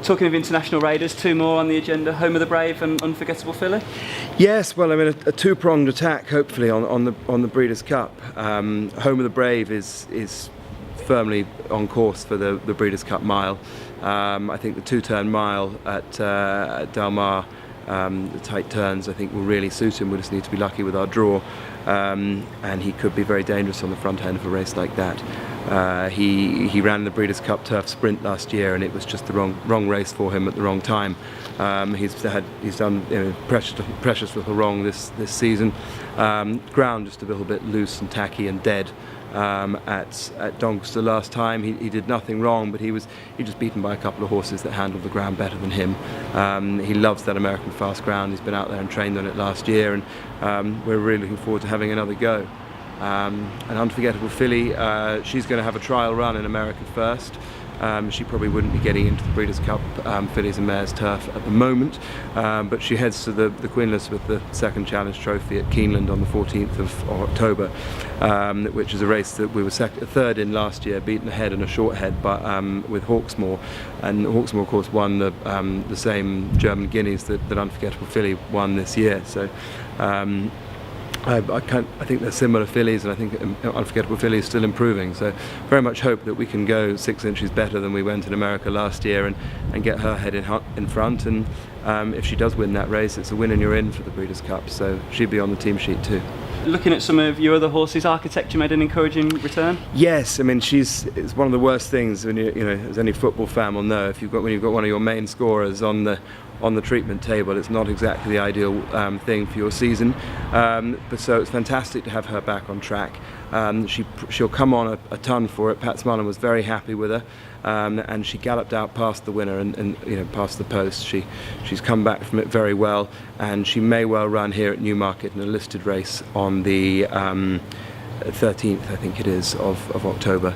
Talking of international raiders, 2 more on the agenda, Home of the Brave and Unforgetable Filly. Yes, well, I mean, a two-pronged attack, hopefully, on the Breeders' Cup. Home of the Brave is firmly on course for the Breeders' Cup mile. I think the 2-turn mile at Del Mar, the tight turns, I think will really suit him. We just need to be lucky with our draw, and he could be very dangerous on the front end of a race like that. He ran the Breeders' Cup Turf Sprint last year, and it was just the wrong race for him at the wrong time. He's done precious little wrong this season. Ground just a little bit loose and tacky and dead. At Doncaster last time, he did nothing wrong, but he was just beaten by a couple of horses that handled the ground better than him. He loves that American fast ground. He's been out there and trained on it last year, and we're really looking forward to having another go. An Unforgettable Filly, she's going to have a trial run in America first. She probably wouldn't be getting into the Breeders' Cup Fillies and Mares Turf at the moment, but she heads to the Queen Elizabeth the Second Challenge Trophy at Keeneland on the 14th of October, which is a race that we were third in last year, beaten ahead and a short head with Hawksmoor, and Hawksmoor of course won the same German Guineas that Unforgettable Filly won this year. So I think they're similar fillies, and I think Unforgettable Filly is still improving. So very much hope that we can go 6 inches better than we went in America last year, and get her head in front. And if she does win that race, it's a win and you're in for the Breeders' Cup. So she'd be on the team sheet too. Looking at some of your other horses, Architecture made an encouraging return. Yes, I mean it's one of the worst things when as any football fan will know, when you've got one of your main scorers on the treatment table, it's not exactly the ideal thing for your season. But so it's fantastic to have her back on track. She'll come on a ton for it. Pat Smullen was very happy with her, and she galloped out past the winner and past the post. She's come back from it very well, and she may well run here at Newmarket in a listed race on the 13th, I think it is, of October.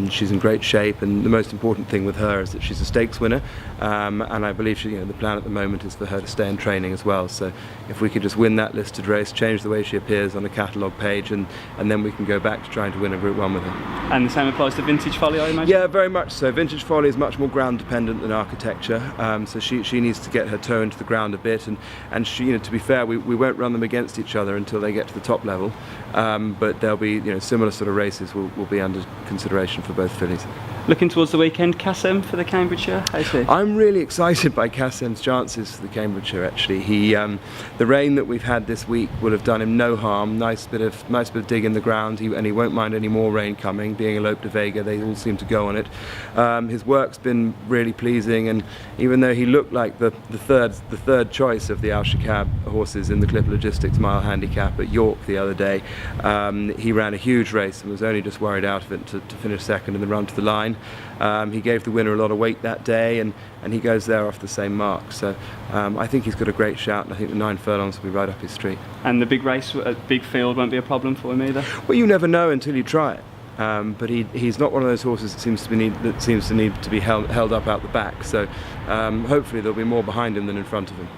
She's in great shape, and the most important thing with her is that she's a stakes winner, and I believe the plan at the moment is for her to stay in training as well. So if we could just win that listed race, change the way she appears on the catalogue page, and then we can go back to trying to win a Group 1 with her. And the same applies to Vintage Folly, I imagine? Yeah, very much so. Vintage Folly is much more ground dependent than Architecture, so she needs to get her toe into the ground a bit, and she, to be fair, we won't run them against each other until they get to the top level, but there'll be similar sort of races will be under consideration for both fillies. Looking towards the weekend, Kassem for the Cambridgeshire, how's he? I'm really excited by Kassem's chances for the Cambridgeshire. Actually, the rain that we've had this week will have done him no harm. Nice bit of dig in the ground, and he won't mind any more rain coming. Being a Lope de Vega, they all seem to go on it. His work's been really pleasing, and even though he looked like the third choice of the Al Shakab horses in the Clipper Logistics Mile Handicap at York the other day, he ran a huge race and was only just worried out of it to finish second in the run to the line. He gave the winner a lot of weight that day, and he goes there off the same mark. So I think he's got a great shout, and I think the 9 furlongs will be right up his street. And the big race, a big field, won't be a problem for him either? Well, you never know until you try it. But he's not one of those horses that seems to need to be held up out the back. So hopefully there'll be more behind him than in front of him.